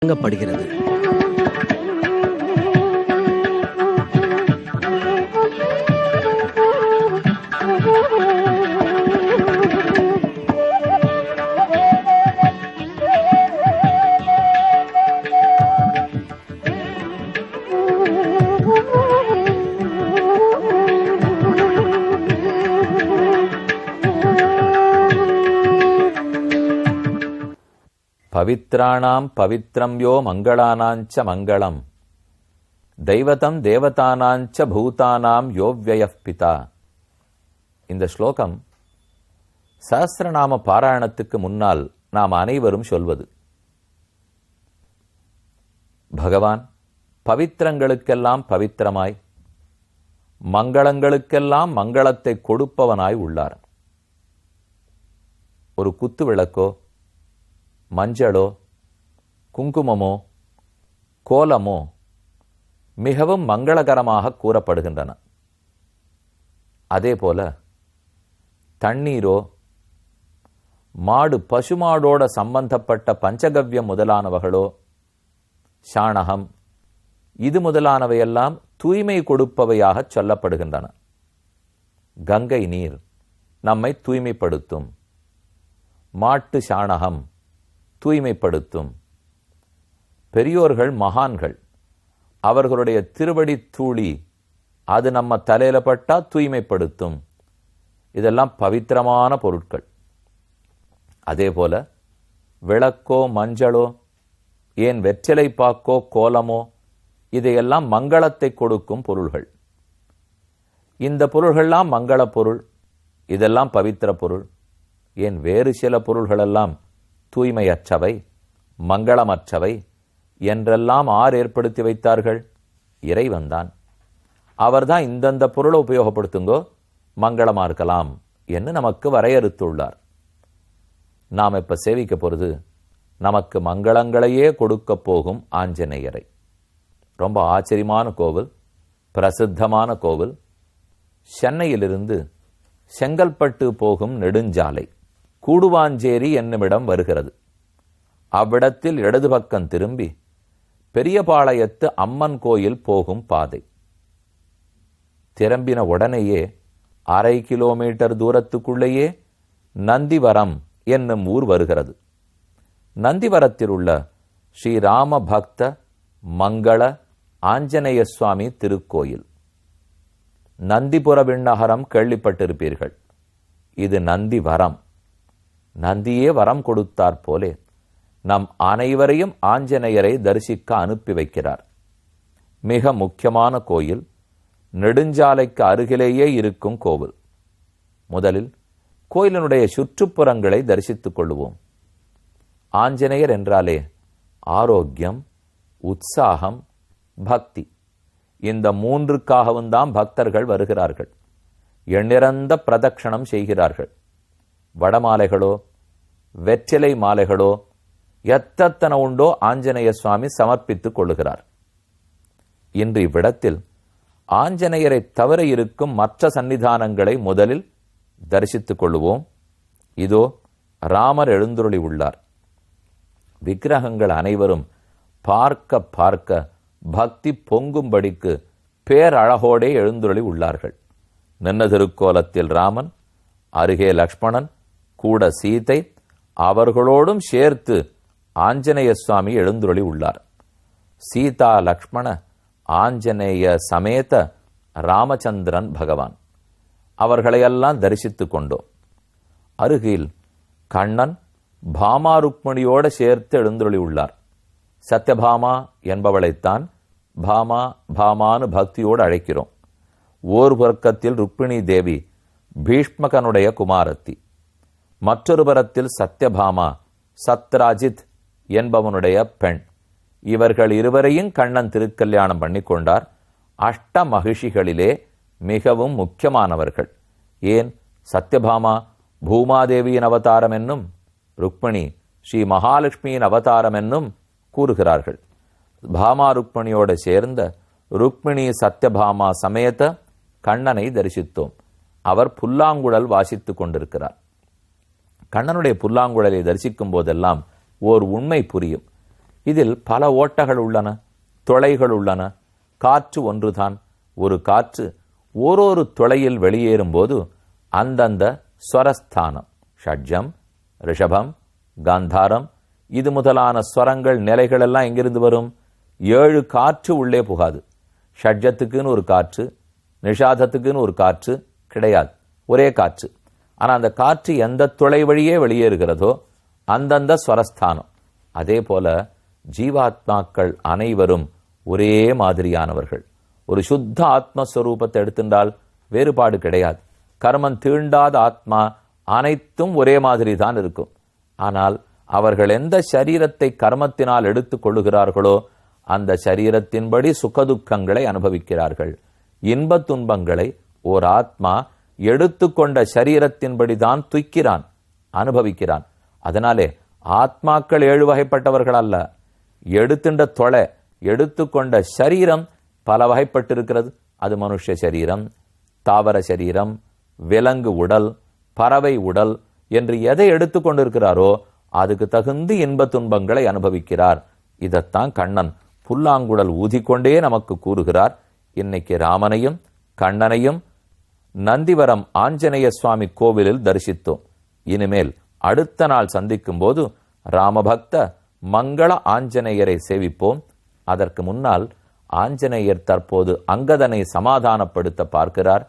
வழங்கப்படுகிறது. பவித்ராணாம் பவித்ரம் யோ மங்களானாஞ்ச மங்களம் தெய்வதம் தேவதானாஞ்ச பூதானாம் யோவ்யயப் பிதா. இந்த ஸ்லோகம் சஹஸ்ரநாம பாராயணத்துக்கு முன்னால் நாம் அனைவரும் சொல்வது. பகவான் பவித்திரங்களுக்கெல்லாம் பவித்திரமாய், மங்களங்களுக்கெல்லாம் மங்களத்தை கொடுப்பவனாய் உள்ளார். ஒரு குத்து விளக்கோ, மஞ்சளோ, குங்குமமோ, கோலமோ மிகவும் மங்களகரமாக கூறப்படுகின்றன. அதேபோல தண்ணீரோ, மாடு பசுமாடோட சம்பந்தப்பட்ட பஞ்சகவ்யம் முதலானவர்களோ, சாணகம் இது முதலானவையெல்லாம் தூய்மை கொடுப்பவையாக சொல்லப்படுகின்றன. கங்கை நீர் நம்மை தூய்மைப்படுத்தும், மாட்டு சாணகம் தூய்மைப்படுத்தும். பெரியோர்கள், மகான்கள், அவர்களுடைய திருவடி தூளி அது நம்ம தலையில பட்டா தூய்மைப்படுத்தும். இதெல்லாம் பவித்திரமான பொருட்கள். அதே போல விளக்கோ, மஞ்சளோ, ஏன் வெற்றிலை பாக்கோ, கோலமோ இதையெல்லாம் மங்களத்தை கொடுக்கும் பொருள்கள். இந்த பொருள்கள்லாம் மங்கள பொருள், இதெல்லாம் பவித்திர பொருள். ஏன் வேறு சில பொருள்களெல்லாம் தூய்மையற்றவை, மங்களமற்றவை என்றெல்லாம் ஆர் ஏற்படுத்தி வைத்தார்கள்? இறைவன்தான். அவர்தான் இந்தந்த பொருளை உபயோகப்படுத்துங்கோ, மங்களமா இருக்கலாம் என்று நமக்கு வரையறுத்துள்ளார். நாம் இப்ப சேவிக்க போறது நமக்கு மங்களங்களையே கொடுக்க போகும் ஆஞ்சநேயரை. ரொம்ப ஆச்சரியமான கோவில், பிரசித்தமான கோவில். சென்னையிலிருந்து செங்கல்பட்டு போகும் நெடுஞ்சாலை கூடுவாஞ்சேரி என்னுமிடம் வருகிறது. அவ்விடத்தில் இடது பக்கம் திரும்பி பெரியபாளையத்து அம்மன் கோயில் போகும் பாதை. திரும்பின உடனேயே 1/2 கிலோமீட்டர் தூரத்துக்குள்ளேயே நந்திவரம் என்னும் ஊர் வருகிறது. நந்திவரத்தில் உள்ள ஸ்ரீராம பக்த மங்கள ஆஞ்சநேய சுவாமி திருக்கோயில். நந்திபுர விண்ணகரம் கேள்விப்பட்டிருப்பீர்கள். இது நந்திவரம். நந்தியே வரம் கொடுத்தார் போலே நம் அனைவரையும் ஆஞ்சநேயரை தரிசிக்க அனுப்பி வைக்கிறார். மிக முக்கியமான கோயில், நெடுஞ்சாலைக்கு அருகிலேயே இருக்கும் கோவில். முதலில் கோயிலினுடைய சுற்றுப்புறங்களை தரிசித்துக் கொள்வோம். ஆஞ்சநேயர் என்றாலே ஆரோக்கியம், உற்சாகம், பக்தி, இந்த மூன்றுக்காகவும் தான் பக்தர்கள் வருகிறார்கள். எண்ணிறந்த பிரதட்சணம் செய்கிறார்கள். வடமாலைகளோ, வெற்றிலை மாலைகளோ எத்தனை உண்டோ ஆஞ்சநேய சுவாமி சமர்ப்பித்துக் கொள்ளுகிறார். இன்று இவ்விடத்தில் ஆஞ்சநேயரை தவிர இருக்கும் மற்ற சன்னிதானங்களை முதலில் தரிசித்துக் கொள்ளுவோம். இதோ ராமர் எழுந்துருளி உள்ளார். விக்கிரகங்கள் அனைவரும் பார்க்க பார்க்க பக்தி பொங்கும்படிக்கு பேரழகோடே எழுந்துருளி உள்ளார்கள். நின்ன திருக்கோலத்தில் ராமன், அருகே லக்ஷ்மணன், கூட சீதை, அவர்களோடும் சேர்த்து ஆஞ்சநேய சுவாமி எழுந்துருளி உள்ளார். சீதா லக்ஷ்மண ஆஞ்சநேய சமேத ராமச்சந்திரன் பகவான், அவர்களையெல்லாம் தரிசித்துக் கொண்டோம். அருகில் கண்ணன் பாமா ருக்மணியோடு சேர்த்து எழுந்துருளி உள்ளார். சத்யபாமா என்பவளைத்தான் பாமா பாமானு பக்தியோடு அழைக்கிறோம். ஓர் பக்கத்தில் ருக்மிணி தேவி பீஷ்மகனுடைய குமாரத்தி, மற்றொரு புறத்தில் சத்யபாமா சத்ராஜித் என்பவனுடைய பெண். இவர்கள் இருவரையும் கண்ணன் திருக்கல்யாணம் பண்ணிக்கொண்டார். அஷ்ட மகிஷிகளிலே மிகவும் முக்கியமானவர்கள். ஏன் சத்யபாமா பூமாதேவியின் அவதாரம் என்னும், ருக்மிணி ஸ்ரீ மகாலட்சுமியின் அவதாரம் என்னும் கூறுகிறார்கள். பாமா ருக்மிணியோடு சேர்ந்த ருக்மிணி சத்யபாமா சமேத கண்ணனை தரிசித்தோம். அவர் புல்லாங்குழல் வாசித்துக் கொண்டிருக்கிறார். கண்ணனுடைய புல்லாங்குழலை தரிசிக்கும் போதெல்லாம் ஓர் உண்மை புரியும். இதில் பல ஓட்டகள் உள்ளன, துளைகள் உள்ளன. காற்று ஒன்றுதான். ஒரு காற்று ஓரொரு துளையில் வெளியேறும் போது அந்தந்த ஸ்வரஸ்தானம், ஷட்ஜம், ரிஷபம், காந்தாரம், இது முதலான ஸ்வரங்கள் நிலைகள் எல்லாம் எங்கிருந்து வரும்? 7 காற்று உள்ளே புகாது. ஷட்ஜத்துக்குன்னு ஒரு காற்று, நிஷாதத்துக்குன்னு ஒரு காற்று கிடையாது, ஒரே காற்று. ஆனால் அந்த காற்று எந்த துளை வழியே வெளியேறுகிறதோ அந்தந்த ஸ்வரஸ்தானம். அதே போல ஜீவாத்மாக்கள் அனைவரும் ஒரே மாதிரியானவர்கள். ஒரு சுத்த ஆத்மஸ்வரூபத்தை எடுத்துட்டால் வேறுபாடு கிடையாது. கர்மம் தீண்டாத ஆத்மா அனைத்தும் ஒரே மாதிரி தான் இருக்கும். ஆனால் அவர்கள் எந்த சரீரத்தை கர்மத்தினால் எடுத்துக் கொள்ளுகிறார்களோ அந்த சரீரத்தின்படி சுகதுக்கங்களை அனுபவிக்கிறார்கள். இன்பத் துன்பங்களை ஓர் ஆத்மா எடுத்துக்கொண்ட சரீரத்தின்படிதான் துய்க்கிறான், அனுபவிக்கிறான். அதனாலே ஆத்மாக்கள் 7 வகைப்பட்டவர்கள் அல்ல. எடுத்துண்ட தொலை, எடுத்துக்கொண்ட சரீரம் பல வகைப்பட்டிருக்கிறது. அது மனுஷ சரீரம், தாவர சரீரம், விலங்கு உடல், பறவை உடல் என்று எதை எடுத்துக்கொண்டிருக்கிறாரோ அதுக்கு தகுந்து இன்பத் துன்பங்களை அனுபவிக்கிறார். இதைத்தான் கண்ணன் புல்லாங்குழல் ஊதிக்கொண்டே நமக்கு கூறுகிறார். இன்னைக்கு ராமனையும் கண்ணனையும் நந்திவரம் ஆஞ்சநேய சுவாமி கோவிலில் தரிசித்தோம். இனிமேல் அடுத்த நாள் சந்திக்கும் போது ராமபக்த மங்கள ஆஞ்சநேயரை சேவிப்போம். அதற்கு முன்னால் ஆஞ்சநேயர் தற்போது அங்கதனை சமாதானப்படுத்த பார்க்கிறார்.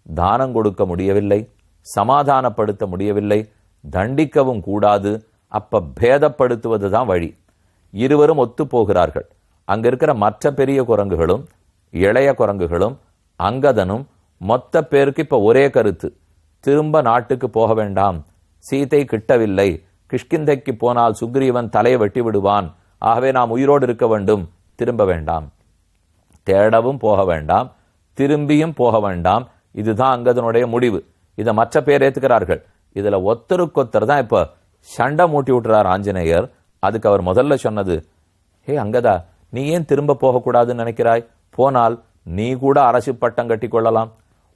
தானம் கொடுக்க முடியவில்லை, சமாதானப்படுத்த முடியவில்லை, தண்டிக்கவும் கூடாது. அப்ப பேதப்படுத்துவதுதான் வழி. இருவரும் ஒத்து போகிறார்கள். அங்க இருக்கிற மற்ற பெரிய குரங்குகளும் இளைய குரங்குகளும் அங்கதனும் மொத்த பேருக்கு இப்ப ஒரே கருத்து. திரும்ப நாட்டுக்கு போக வேண்டாம், சீதை கிட்டவில்லை, கிஷ்கிந்தைக்கு போனால் சுக்ரீவன் தலையை வெட்டி விடுவான், ஆகவே நாம் உயிரோடு இருக்க வேண்டும், திரும்ப வேண்டாம், தேடவும் போக வேண்டாம், திரும்பியும் போக வேண்டாம். இதுதான் அங்கதனுடைய முடிவு. இதை மற்ற பேர் ஏத்துக்கிறார்கள். இதுல ஒத்தருக்கொத்தர் தான் இப்ப சண்டை மூட்டி விட்டுறார் ஆஞ்சநேயர். அதுக்கு அவர் முதல்ல சொன்னது, ஹே அங்கதா, நீ ஏன் திரும்ப போகக்கூடாதுன்னு நினைக்கிறாய்? போனால் நீ கூட அரசு பட்டம் கட்டி கொள்ளலாம்.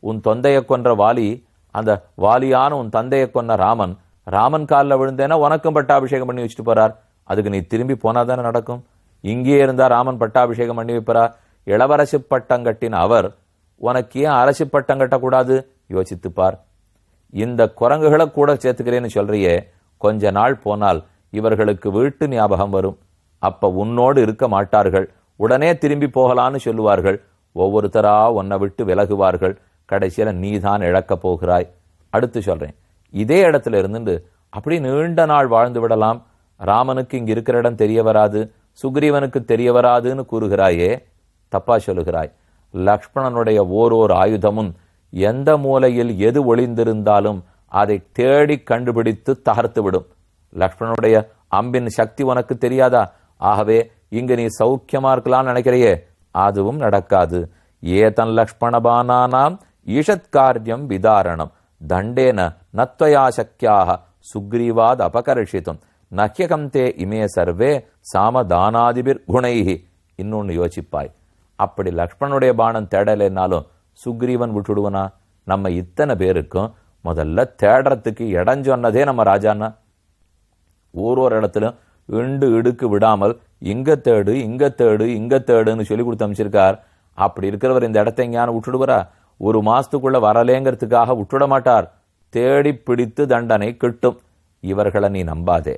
உன் தொந்தையை கொன்ற வாலி, அந்த வாலியான உன் தந்தையை கொன்ன ராமன், ராமன் காலில் விழுந்தேன்னா உனக்கும் பட்டாபிஷேகம் பண்ணி வச்சுட்டு போறார். அதுக்கு நீ திரும்பி போனாதானே நடக்கும். இங்கே இருந்தா ராமன் பட்டாபிஷேகம் பண்ணி வைப்பாரா? இளவரசு பட்டம் கட்டின அவர் உனக்கு ஏன் அரசு பட்டம் கட்டக்கூடாது? யோசித்துப்பார். இந்த குரங்குகளை கூட சேர்த்துக்கிறேன்னு சொல்றியே, கொஞ்ச நாள் போனால் இவர்களுக்கு வீட்டு ஞாபகம் வரும். அப்ப உன்னோடு இருக்க மாட்டார்கள், உடனே திரும்பி போகலான்னு சொல்லுவார்கள். ஒவ்வொருத்தரா உன்னை விட்டு விலகுவார்கள். கடைசியில நீதான் இழக்கப் போகிறாய். அடுத்து சொல்றேன், இதே இடத்துல இருந்துட்டு அப்படி நீண்ட நாள் வாழ்ந்து விடலாம். ராமனுக்கு இங்க இருக்கிற இடம் தெரிய வராது, சுக்ரீவனுக்கு தெரிய வராதுன்னு கூறுகிறாயே, தப்பா சொல்லுகிறாய். லக்ஷ்மணனுடைய ஓரோர் ஆயுதமும் எந்த மூலையில் எது ஒளிந்திருந்தாலும் அதை தேடி கண்டுபிடித்து தகர்த்து விடும். லக்ஷ்மணனுடைய அம்பின் சக்தி உனக்கு தெரியாதா? ஆகவே இங்கு நீ சௌக்கியமா இருக்கலாம்னு நினைக்கிறையே, அதுவும் நடக்காது. ஏதன் லக்ஷ்மணபானானாம் ஈஷத்காரியம் விதாரணம் தண்டேன நத்வயா சக்கியாக சுக்ரீவாத் அபகர்ஷித்தும் நஹ்யகந்தே இமே சர்வே சாமதானாதிபிர் குணைஹி. இன்னொன்னு யோசிப்பாய், அப்படி லக்ஷ்மணனுடைய பானம் தேடலைன்னாலும் சுக்ரீவன் விட்டுடுவனா? நம்ம இத்தனை பேருக்கும் முதல்ல தேடுறதுக்கு இடம் சொன்னதே நம்ம ராஜான்னா. ஒரு இடத்துல இண்டு இடுக்கு விடாமல் இங்க தேடு இங்க தேடு இங்க தேடுன்னு சொல்லி கொடுத்து அமைச்சிருக்கார். அப்படி இருக்கிறவர் இந்த இடத்தை எங்கேயான விட்டுடுவாரா? ஒரு மாசத்துக்குள்ள வரலேங்கிறதுக்காக விட்டுட மாட்டார். தேடி பிடித்து தண்டனை கிட்டும். இவர்களை நீ நம்பாதே,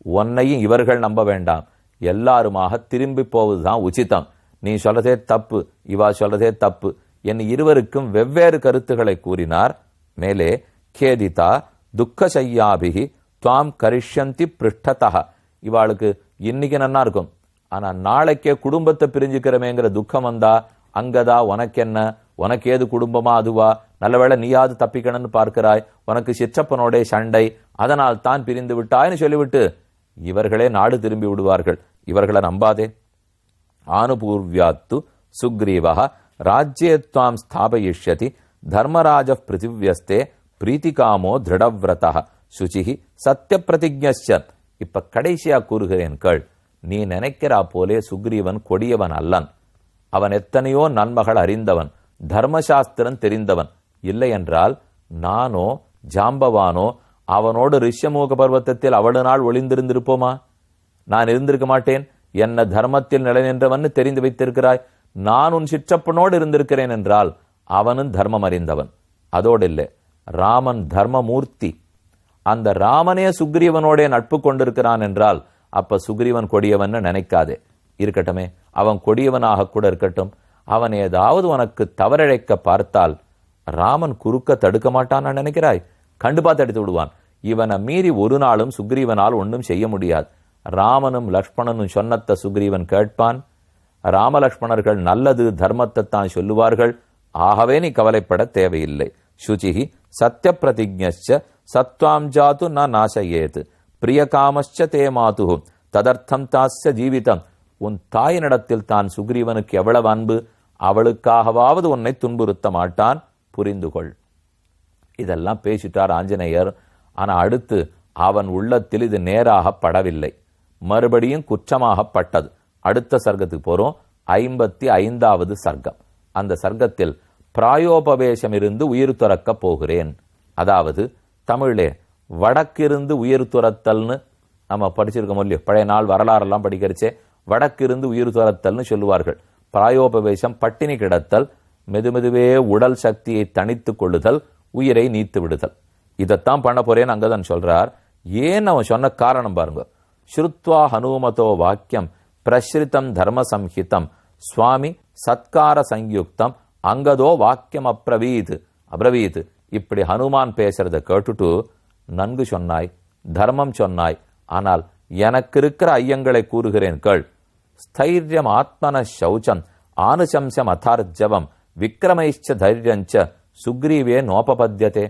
உன்னையும் இவர்கள் நம்ப வேண்டாம். எல்லாருமாக திரும்பி போவதுதான் உச்சிதம். நீ சொல்றதே தப்பு, இவா சொல்றதே தப்பு என்று இருவருக்கும் வெவ்வேறு கருத்துக்களை கூறினார். மேலே கேதிதா துக்க சையாபிகி துவாம் கரிஷ்யந்தி பிருஷ்டதா. இவாளுக்கு இன்னைக்கு நன்னா இருக்கும், ஆனா நாளைக்கே குடும்பத்தை பிரிஞ்சுக்கிறமேங்கிற துக்கம் வந்தா அங்கதா உனக்கென்ன, உனக்கு ஏது குடும்பமா அதுவா, நல்லவேளை நீயாவது தப்பிக்கணும்னு பார்க்கிறாய், உனக்கு சிற்றப்பனோட சண்டை, அதனால் தான் பிரிந்து விட்டாய்னு சொல்லிவிட்டு இவர்களே நாடு திரும்பி விடுவார்கள். இவர்களை நம்பாதே. ஆனுபூர்வியாத்து சுக்ரீவா ராஜ்யத்வாம் ஸ்தாபயிஷ்யதி தர்மராஜ பிருத்திவியஸ்தே பிரீத்திகாமோ திருடவிரதா சுச்சிஹி சத்திய பிரதிஜ்ஞன். இப்ப கடைசியா கூறுகிறேன் கேள். நீ நினைக்கிறா போலே சுக்ரீவன் கொடியவன் அல்லன். அவன் எத்தனையோ நன்மகள் அறிந்தவன், தர்மசாஸ்திரம் தெரிந்தவன். இல்லை என்றால் நானோ ஜாம்பவானோ அவனோடு ரிஷ்யமூக பர்வத்தத்தில் அவ்வளவு நாள் ஒளிந்திருந்திருப்போமா? நான் இருந்திருக்க மாட்டேன். என்ன தர்மத்தில் நிலைநின்றவன் தெரிந்து வைத்திருக்கிறாய். நான் உன் சிற்றப்பனோடு இருந்திருக்கிறேன் என்றால் அவனும் தர்மம் அறிந்தவன். அதோடு இல்லை, ராமன் தர்மமூர்த்தி. அந்த ராமனே சுக்ரீவனோட நட்பு கொண்டிருக்கிறான் என்றால் அப்ப சுக்ரீவன் கொடியவன் நினைக்காதே. இருக்கட்டுமே, அவன் கொடியவனாக கூட இருக்கட்டும். அவன் ஏதாவது உனக்கு தவறிழைக்க பார்த்தால் ராமன் குறுக்க தடுக்க மாட்டான் நினைக்கிறாய்? கண்டுபா தடுத்து விடுவான். இவனை மீறி ஒரு நாளும் சுக்ரீவனால் ஒன்றும் செய்ய முடியாது. ராமனும் லக்ஷ்மணனும் சொன்னத்த சுக்ரீவன் கேட்பான். ராமலக்ஷ்மணர்கள் நல்லது தர்மத்தை தான் சொல்லுவார்கள். ஆகவே நீ கவலைப்பட தேவையில்லை. சுச்சிஹி சத்திய பிரதிஜ்ஞச்ச சத்வாம் ஜாத்து ந நாசயேத் பிரியகாமச்ச தே மாது ததர்த்தம் தாஸ்ய ஜீவிதம். உன் தாயினிடத்தில் தான் சுக்ரீவனுக்கு எவ்வளவு அன்பு, அவளுக்காகவாவது உன்னை துன்புறுத்த மாட்டான், புரிந்து கொள். இதெல்லாம் பேசிட்டார் ஆஞ்சநேயர். ஆனா அடுத்து அவன் உள்ளத்தில் இது நேராக படவில்லை, மறுபடியும் குற்றமாகப்பட்டது. அடுத்த சர்க்கத்துக்கு போறோம். 55வது சர்க்கம். அந்த சர்க்கத்தில் பிராயோபவேசம் இருந்து உயிர் துறக்க போகிறேன். அதாவது தமிழே வடக்கிருந்து உயிர் துறத்தல்னு நம்ம படிச்சிருக்கோம் இல்லையோ, பழைய நாள் வரலாறெல்லாம் படிக்கிறச்சே வடக்கிருந்து உயிர் துறத்தல்னு சொல்லுவார்கள். பிராயோபவேசம் பட்டினி கிடத்தல், மெதுமெதுவே உடல் சக்தியை தனித்து கொள்ளுதல், உயிரை நீத்து விடுதல். இதைத்தான் பண்ண போறேன்னு அங்கதான் சொல்றார். ஏன் அவன் சொன்ன காரணம் பாருங்க. ஸ்ருத்வா ஹனுமதோ வாக்கியம் பிரஸ்ரிதம் தர்ம சம்ஹிதம் சுவாமி சத்கார சயுக்தம் அங்கதோ வாக்கியம் அப்ரவீத். இப்படி ஹனுமான் பேசுறத கேட்டுட்டு, நன்கு சொன்னாய், தர்மம் சொன்னாய், ஆனால் எனக்கு இருக்கிற ஐயங்களை கூறுகிறேன் கேள். ஸ்தைரியம் ஆத்மன சௌச்சம் ஆனுசம்சம் அதார்ஜவம் விக்ரமைச்ச தைரியஞ்ச சுக்ரீவே நோபபத்தியதே.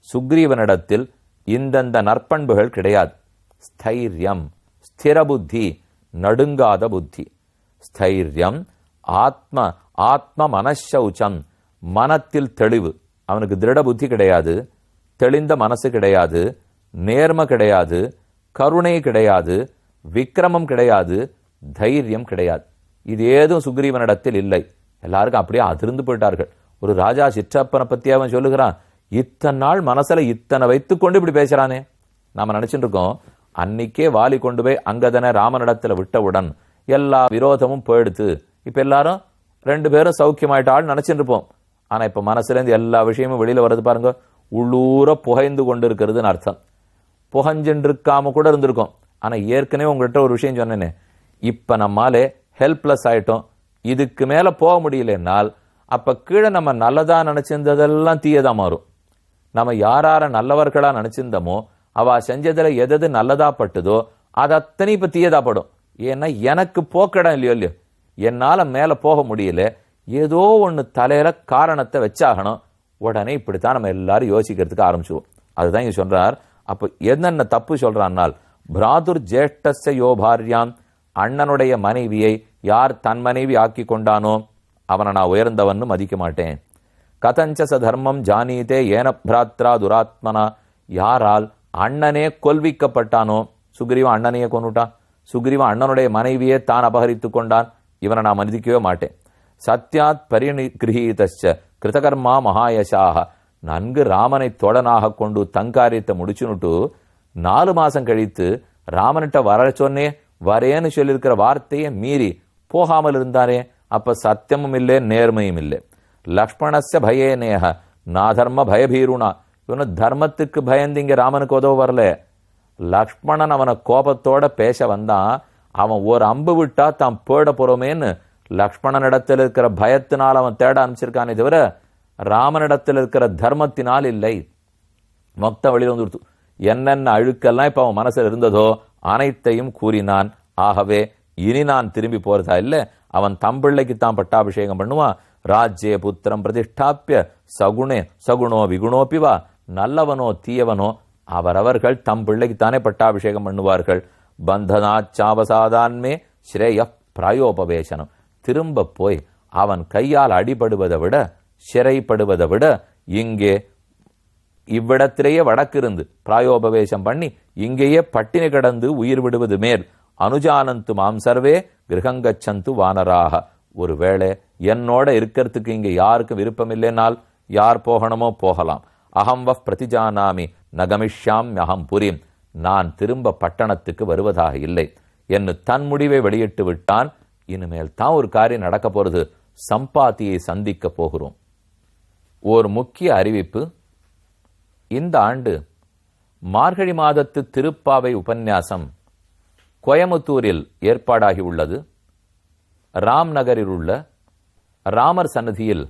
சுக்ரீவனிடத்தில் இந்தந்த நற்பண்புகள் கிடையாது. ஸ்தைரியம் ஸ்திர புத்தி, நடுங்காத புத்தி. ஸ்தைரியம் ஆத்ம மனசௌச்சம், மனத்தில் தெளிவு. அவனுக்கு திருட புத்தி கிடையாது, தெளிந்த மனசு கிடையாது, நேர்ம கிடையாது, கருணை கிடையாது, விக்ரமம் கிடையாது, தைரியம் கிடையாது. இது ஏதும் சுக்ரீவனிடத்தில் இல்லை. எல்லாருக்கும் அப்படியே அதிர்ந்து போயிட்டார்கள். ஒரு ராஜா சிற்றப்பனை பத்தி அவன் சொல்லுகிறான், இத்தனை நாள் மனசுல இத்தனை வைத்துக் கொண்டு இப்படி பேசுறானே. நாம நினைச்சுட்டு இருக்கோம், அன்னைக்கே வாலி கொண்டு போய் அங்கதனை ராமனிடத்துல விட்டவுடன் எல்லா விரோதமும் போயிடுத்து, இப்ப எல்லாரும் 2 பேரும் சௌக்கியமாயிட்டாள் நினைச்சுட்டு இருப்போம். ஆனா இப்ப மனசுல இருந்து எல்லா விஷயமும் வெளியில வருது பாருங்க. உள்ளூர புகைந்து கொண்டு இருக்கிறதுன்னு அர்த்தம். புகஞ்சுட்டு இருக்காம கூட இருந்திருக்கும். ஆனா ஏற்கனவே உங்கள்கிட்ட ஒரு விஷயம் சொன்னேனே, இப்ப நம்மாலே ஹெல்ப்லெஸ் ஆயிட்டோம், இதுக்கு மேல போக முடியலன்னால் அப்ப கீழே நம்ம நல்லதா நினைச்சிருந்ததெல்லாம் தீயதா மாறும். நம்ம யாரார நல்லவர்களா நினைச்சிருந்தோமோ அவ செஞ்சதுல எது நல்லதா பட்டுதோ அது அத்தனை இப்ப தீயதா படும். ஏன்னா எனக்கு போக்கடம் இல்லையோ, என்னால மேல போக முடியல, ஏதோ ஒண்ணு தலையில காரணத்தை வச்சாகணும். உடனே இப்படித்தான் நம்ம எல்லாரும் யோசிக்கிறதுக்கு ஆரம்பிச்சுவோம். அதுதான் இங்க சொல்றார். அப்ப என்னென்ன தப்பு சொல்றான்னால், பிராதுர் ஜேஷ்டஸ்ய யோ பாரியாம், அண்ணனுடைய மனைவியை யார் தன் மனைவி ஆக்கி கொண்டானோ அவனை நான் உயர்ந்தவன்னு மதிக்க மாட்டேன். கதஞ்சச தர்மம் ஜானீதே ஏன பிராத்ரா துராத்மனா, யாரால் அண்ணனே கொல்விக்கப்பட்டானோ, சுக்ரீவன் அண்ணனையே கொண்டுட்டான், சுக்ரீவன் அண்ணனுடைய மனைவியே தான் அபகரித்து கொண்டான், இவனை நான் மதிக்கவே மாட்டேன். சத்யாத் பரிகிரஹீதச்ச கிருதகர்மா மகாயசாக, நன்கு ராமனை தோழனாக கொண்டு தங்காரியத்தை முடிச்சுனுட்டு 4 மாசம் கழித்து ராமனிட்ட வர சொன்னே வரேன்னு சொல்லியிருக்கிற வார்த்தையை மீறி போகாமல் இருந்தானே, அப்ப சத்தியமும் இல்லை நேர்மையும் இல்லை. லக்ஷ்மணஸ்ய பயே நேக நாதர்ம பயபீருணா, இவனு தர்மத்துக்கு பயந்திங்க ராமனுக்கு உதவ வரல. லக்ஷ்மணன் அவனை கோபத்தோட பேச வந்தான். அவன் ஒரு அம்பு விட்டா தான் போட போறோமேன்னு லக்ஷ்மணனிடத்தில் இருக்கிற பயத்தினால் அவன் தேட ஆரம்பிச்சிருக்கானே தவிர ராமனிடத்தில் இருக்கிற தர்மத்தினால் இல்லை. மொத்த வழியில் வந்துடுத்து. என்னென்ன அழுக்கெல்லாம் இப்ப அவன் மனசில் இருந்ததோ அனைத்தையும் கூறினான். ஆகவே இனி நான் திரும்பி போறதா இல்லை. அவன் தம்பிள்ளைக்கு தான் பட்டாபிஷேகம் பண்ணுவான். ராஜ்ய புத்திரம் பிரதிஷ்டாப்பிய சகுணோ விகுணோப்பிவா, நல்லவனோ தீயவனோ அவரவர்கள் தம் பிள்ளைக்குத்தானே பட்டாபிஷேகம் பண்ணுவார்கள். பந்தனாச்சாவசாதான்மே ஸ்ரேய பிராயோபவேசனம், திரும்ப போய் அவன் கையால் அடிபடுவதை விட சிறைப்படுவதை விட இங்கே இவ்விடத்திலேயே வடக்கிருந்து பிராயோபவேசம் பண்ணி இங்கேயே பட்டினி கடந்து உயிர் விடுவது மேல். அனுஜானந்து மாம் சர்வே கிரகங்கச்சந்து வானராக, ஒருவேளை என்னோட இருக்கிறதுக்கு இங்க யாருக்கும் விருப்பம் இல்லைனால் யார் போகணுமோ போகலாம். அகம் வஃப் பிரதிஜானாமி நகமிஷ்யாம் அகம் புரிம், நான் திரும்ப பட்டணத்துக்கு வருவதாக இல்லை. என்று தன் முடிவை வெளியிட்டு விட்டான். இனிமேல் தான் ஒரு காரியம் நடக்க போறது, சம்பாத்தியை சந்திக்க போகிறோம். ஓர் முக்கிய அறிவிப்பு. இந்த ஆண்டு மார்கழி மாதத்து திருப்பாவை உபன்யாசம் கோயமுத்தூரில் ஏற்பாடாகி உள்ளது. ராம்நகரில் உள்ள ராமர் சன்னதியில்